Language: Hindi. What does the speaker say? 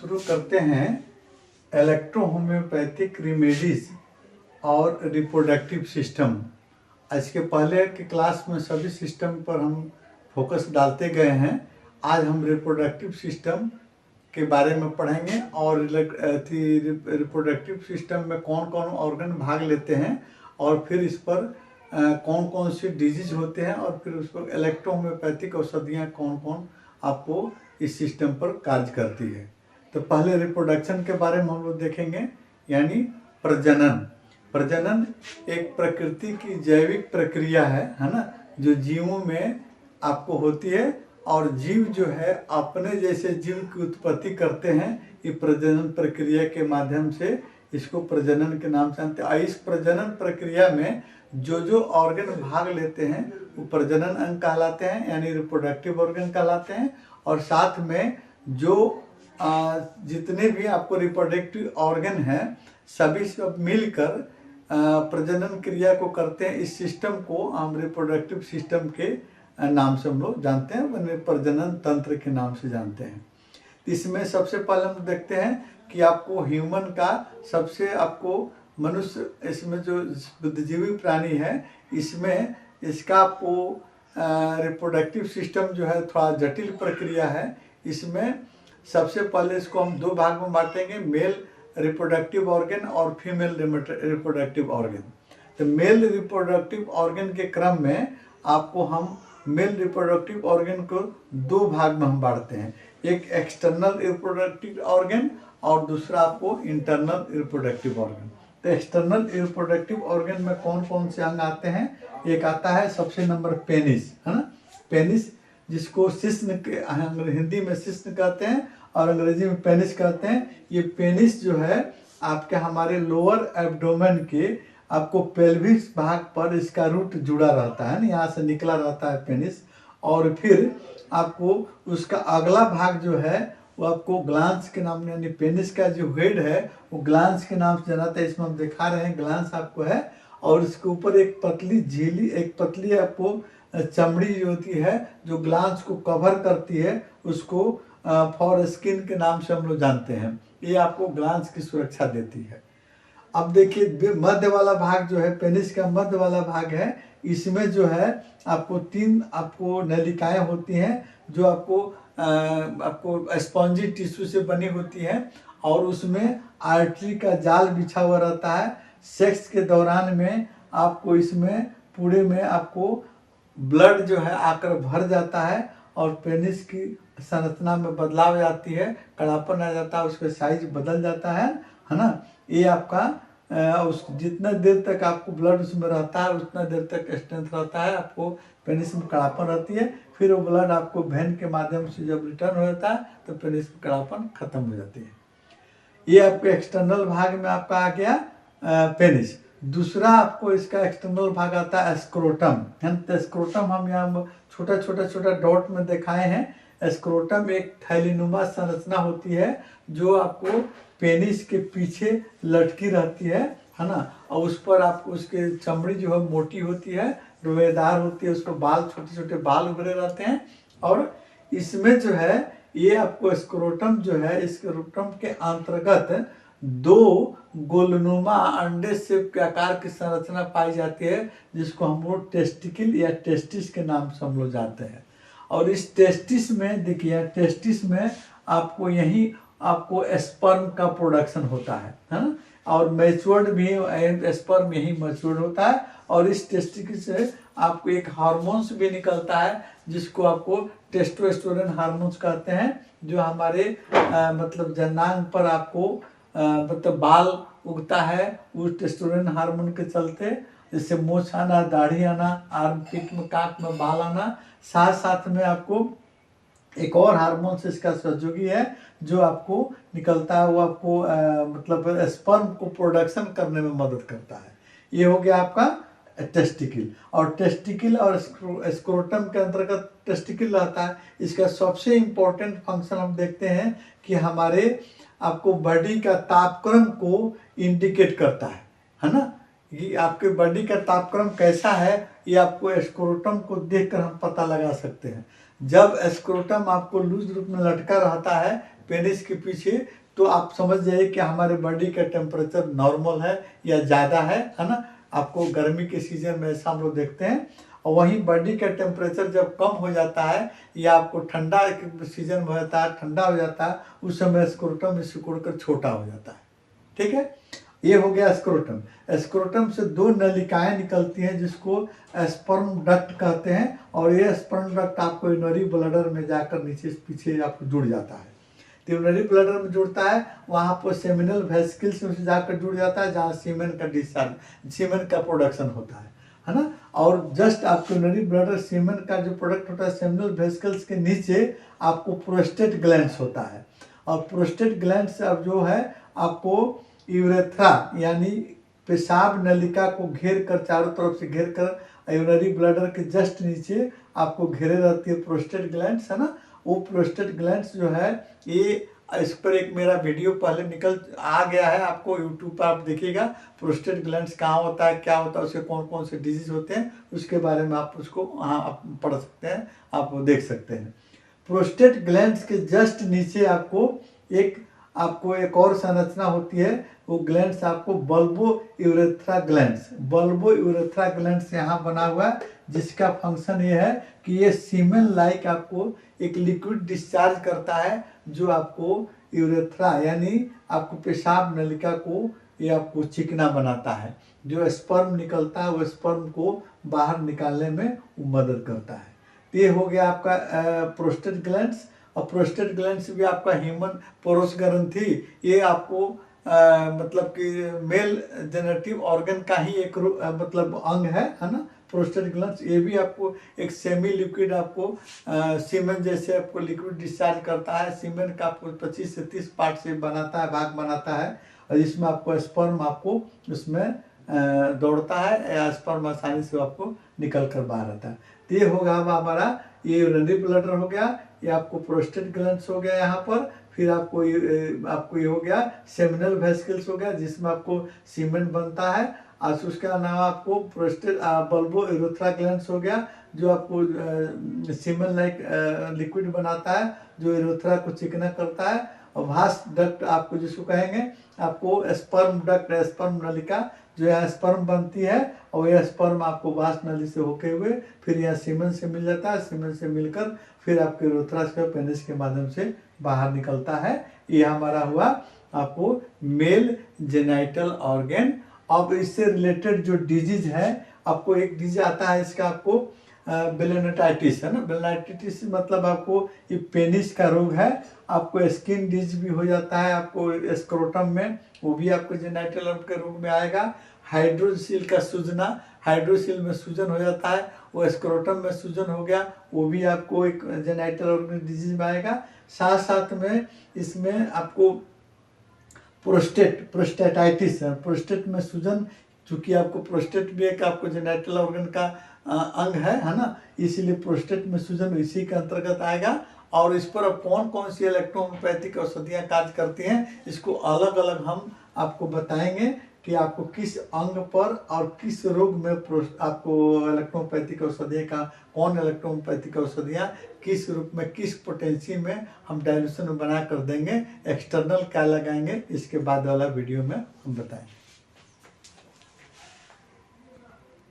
शुरू करते हैं इलेक्ट्रो होम्योपैथिक रेमेडीज और रिप्रोडक्टिव सिस्टम। आज के पहले के क्लास में सभी सिस्टम पर हम फोकस डालते गए हैं। आज हम रिप्रोडक्टिव सिस्टम के बारे में पढ़ेंगे और रिप्रोडक्टिव सिस्टम में कौन कौन ऑर्गन भाग लेते हैं और फिर इस पर कौन कौन से डिजीज होते हैं और फिर उस पर इलेक्ट्रो होम्योपैथिक औषधियाँ कौन कौन आपको इस सिस्टम पर कार्य करती है। तो पहले रिप्रोडक्शन के बारे में हम लोग देखेंगे, यानी प्रजनन। प्रजनन एक प्रकृति की जैविक प्रक्रिया है ना, जो जीवों में आपको होती है और जीव जो है अपने जैसे जीव की उत्पत्ति करते हैं। ये प्रजनन प्रक्रिया के माध्यम से इसको प्रजनन के नाम से जानते हैं। इस प्रजनन प्रक्रिया में जो ऑर्गन भाग लेते हैं वो प्रजनन अंग कहलाते हैं, यानी रिप्रोडक्टिव ऑर्गन कहलाते हैं। और साथ में जो जितने भी आपको रिप्रोडक्टिव ऑर्गन हैं सभी सब मिलकर प्रजनन क्रिया को करते हैं। इस सिस्टम को हम रिप्रोडक्टिव सिस्टम के नाम से हम लोग जानते हैं, प्रजनन तंत्र के नाम से जानते हैं। इसमें सबसे पहले हम देखते हैं कि आपको ह्यूमन का सबसे आपको मनुष्य, इसमें जो बुद्धिजीवी प्राणी है इसमें इसका आपको रिप्रोडक्टिव सिस्टम जो है थोड़ा जटिल प्रक्रिया है। इसमें सबसे पहले इसको हम दो भाग में बांटेंगे, मेल रिप्रोडक्टिव ऑर्गन और फीमेल रिप्रोडक्टिव ऑर्गन। तो मेल रिप्रोडक्टिव ऑर्गन के क्रम में आपको हम मेल रिप्रोडक्टिव ऑर्गन को दो भाग में हम बांटते हैं, एक एक्सटर्नल रिप्रोडक्टिव ऑर्गन और दूसरा आपको इंटरनल रिप्रोडक्टिव ऑर्गन। तो एक्सटर्नल रिप्रोडक्टिव ऑर्गन में कौन कौन से अंग आते हैं? एक आता है सबसे नंबर पेनिस, है ना। पेनिस जिसको शिश्न के हिंदी में शिश्न कहते हैं और अंग्रेजी में पेनिस कहते हैं। ये पेनिस जो है आपके हमारे लोअर एब्डोमेन के आपको पेल्विस भाग पर इसका रूट जुड़ा रहता है ना, यहाँ से निकला रहता है पेनिस। और फिर आपको उसका अगला भाग जो है वो आपको ग्लांस के नाम, यानी पेनिस का जो हेड है वो ग्लांस के नाम से जाना था। इसमें हम दिखा रहे हैं ग्लांस आपको है और इसके ऊपर एक पतली झिल्ली, एक पतली आपको चमड़ी जो होती है जो ग्लांस को कवर करती है, उसको फॉर स्किन के नाम से हम लोग जानते हैं। ये आपको ग्लांस की सुरक्षा देती है। अब देखिए मध्य वाला भाग जो है पेनिस का मध्य वाला भाग है, इसमें जो है आपको तीन आपको नलिकाएं होती हैं जो आपको स्पॉन्जी टिश्यू से बनी होती है और उसमें आर्टरी का जाल बिछा हुआ रहता है। सेक्स के दौरान में आपको इसमें पूरे में आपको ब्लड जो है आकर भर जाता है और पेनिस की संरचना में बदलाव आती है, कड़ापन आ जाता है, उसका साइज बदल जाता है ना। ये आपका उस जितना देर तक आपको ब्लड उसमें रहता है उतना देर तक स्ट्रेंथ रहता है, आपको पेनिस में कड़ापन रहती है। फिर वो ब्लड आपको वेन के माध्यम से जब रिटर्न हो जाता है तो पेनिस में कड़ापन खत्म हो जाती है। ये आपको एक्सटर्नल भाग में आपका आ गया पेनिस। दूसरा आपको इसका एक्सटर्नल भाग आता है स्क्रोटम, है ना। तो स्क्रोटम हम यहाँ छोटा डॉट में दिखाए हैं। स्क्रोटम एक थैलीनुमा संरचना होती है जो आपको पेनिस के पीछे लटकी रहती है ना। और उस पर आपको उसके चमड़ी जो है मोटी होती है, रोएदार होती है, उस पर बाल छोटे छोटे बाल उभरे रहते हैं। और इसमें जो है ये आपको स्क्रोटम जो है, स्क्रोटम के अंतर्गत दो गोलनुमा अंडे शेप के आकार की संरचना पाई जाती है जिसको हम लोग टेस्टिकल या टेस्टिस के नाम से हम लोग जानते हैं। और इस टेस्टिस में देखिए, टेस्टिस में आपको यही आपको स्पर्म का प्रोडक्शन होता है ना। और मैच्योर्ड भी स्पर्म यही मैच्योर्ड होता है और इस टेस्टिकल से आपको एक हार्मोन्स भी निकलता है जिसको आपको टेस्टोस्टेरोन हार्मोन्स कहते हैं, जो हमारे मतलब जनांग पर आपको मतलब बाल उगता है उस टेस्टोस्टेरोन हार्मोन के चलते, जैसे मोछ आना, दाढ़ी आना, आर्मपिट में काट में बाल आना। साथ साथ में आपको एक और हार्मोन से इसका सहयोगी है जो आपको निकलता है, वो आपको मतलब स्पर्म को प्रोडक्शन करने में मदद करता है। ये हो गया आपका टेस्टिकल। और टेस्टिकल और स्क्रोटम के अंतर्गत टेस्टिकल रहता है। इसका सबसे इम्पोर्टेंट फंक्शन हम देखते हैं कि हमारे आपको बॉडी का तापक्रम को इंडिकेट करता है ना। ये आपके बॉडी का तापक्रम कैसा है ये आपको स्क्रोटम को देखकर हम पता लगा सकते हैं। जब स्क्रोटम आपको लूज रूप में लटका रहता है पेनिस के पीछे, तो आप समझ जाइए कि हमारे बॉडी का टेम्परेचर नॉर्मल है या ज़्यादा है ना। आपको गर्मी के सीजन में ऐसा हम लोग देखते हैं। और वहीं बॉडी का टेम्परेचर जब कम हो जाता है या आपको ठंडा के सीजन में हो जाता है, ठंडा हो जाता है, उस समय स्क्रोटम सिकुड़कर छोटा हो जाता है। ठीक है, ये हो गया स्क्रोटम। स्क्रोटम से दो नलिकाएं निकलती हैं जिसको स्पर्म डक्ट कहते हैं, और ये स्पर्म डक्ट आपको यूरिनरी ब्लैडर में जाकर नीचे पीछे आपको जुड़ जाता है। तो यूरिनरी ब्लैडर में जुड़ता है, वहाँ पर सेमिनल वेसिकल्स में जाकर जुड़ जाता है, जहाँ सीमेन का डिस्चार्ज, सीमेन का प्रोडक्शन होता है ना। और जस्ट आपको यूरिनरी ब्लैडर सीमेन का जो प्रोडक्ट होता है सेमिनल वेसिकल्स के नीचे आपको प्रोस्टेट ग्लैंड्स होता है। और प्रोस्टेट ग्लैंड्स अब जो है आपको यूरेथ्रा यानी पेशाब नलिका को घेर कर, चारों तरफ से घेर कर यूरिनरी ब्लैडर के जस्ट नीचे आपको घेरे रहती है प्रोस्टेट ग्लैंड्स, है ना। वो प्रोस्टेट ग्लैंड्स जो है, ये इस पर एक मेरा वीडियो पहले निकल आ गया है, आपको यूट्यूब पर आप देखिएगा प्रोस्टेट ग्लैंड्स कहाँ होता है, क्या होता है, उसके कौन कौन से डिजीज होते हैं, उसके बारे में आप उसको आप पढ़ सकते हैं, आप देख सकते हैं। प्रोस्टेट ग्लैंड्स के जस्ट नीचे आपको एक और संरचना होती है, वो ग्लैंड्स आपको bulbo urethra glands, bulbo urethra glands यहाँ बना हुआ है, जिसका फंक्शन ये है कि ये सीमेन लाइक आपको एक लिक्विड डिस्चार्ज करता है, जो आपको यूरेथ्रा यानी आपको पेशाब नलिका को ये आपको चिकना बनाता है। जो स्पर्म निकलता है वो स्पर्म को बाहर निकालने में मदद करता है। तो ये हो गया आपका प्रोस्टेट ग्लैंड्स। और प्रोस्टेट ग्लैंड्स भी आपका ह्यूमन पोरस ग्रंथि, ये आपको मतलब कि मेल जेनेटिव ऑर्गन का ही एक मतलब अंग है ना। प्रोस्टेट ग्लैंड्स ये भी आपको एक सेमी लिक्विड आपको सीमेन जैसे आपको लिक्विड डिस्चार्ज करता है। सीमेन का आपको 25 से 30 पार्ट से बनाता है, भाग बनाता है, और इसमें आपको स्पर्म आपको उसमें दौड़ता है, या स्पर्म आसानी से आपको निकल कर बाहर आता है। तो ये होगा हमारा ये यूरिनरी ब्लैडर हो गया, ये आपको प्रोस्टेट ग्लैंड्स हो गया यहाँ पर। फिर आपको ये हो गया सेमिनल वेसिकल्स हो गया, जिसमें आपको सीमेन बनता है। और उसके अलावा आपको प्रोस्टेट बल्बो यूरेथ्रा ग्लैंड्स हो गया, जो आपको सीमेन लाइक लिक्विड बनाता है, जो यूरेथ्रा को चिकना करता है। और वास्ट डक्ट आपको जिसको कहेंगे, आपको स्पर्म डक्ट, स्पर्म नलिका जो है स्पर्म बनती है, और यह स्पर्म आपको वास्ट नली से होके हुए फिर यह सीमेन से मिल जाता है, सीमेन से मिलकर फिर आपके यूरेथ्रा से पेनिस के माध्यम से बाहर निकलता है। ये हमारा हुआ आपको मेल जेनाइटल ऑर्गन। अब इससे रिलेटेड जो डिजीज है, आपको एक डिजीज आता है इसका आपको बेलेनाइटिस, है ना। बेलेनाइटिस मतलब आपको ये पेनिस का रोग है। आपको स्किन डिजीज भी हो जाता है आपको स्क्रोटम में, वो भी आपको जेनाइटल ऑर्गन के रोग में आएगा। हाइड्रोसिल का सूजना, हाइड्रोसिल में सूजन हो जाता है, वो स्क्रोटम में सूजन हो गया, वो भी आपको एक जेनाइटल ऑर्गन डिजीज में आएगा। साथ साथ में इसमें आपको प्रोस्टेटाइटिस है, प्रोस्टेट में सूजन, चूंकि आपको प्रोस्टेट भी एक आपको जेनाइटल ऑर्गन का अंग है ना, इसीलिए प्रोस्टेट में सूजन इसी के अंतर्गत आएगा। और इस पर अब कौन कौन सी इलेक्ट्रोहोम्योपैथिक औषधियाँ कार्य करती हैं, इसको अलग अलग हम आपको बताएंगे कि आपको किस अंग पर और किस रोग में आपको इलेक्ट्रोहोम्योपैथिक औषधियाँ का, कौन इलेक्ट्रोहोम्योपैथिक औषधियाँ किस रूप में, किस पोटेंसी में हम डाइल्यूशन में बना कर देंगे, एक्सटर्नल क्या लगाएंगे, इसके बाद वाला वीडियो में हम बताएंगे।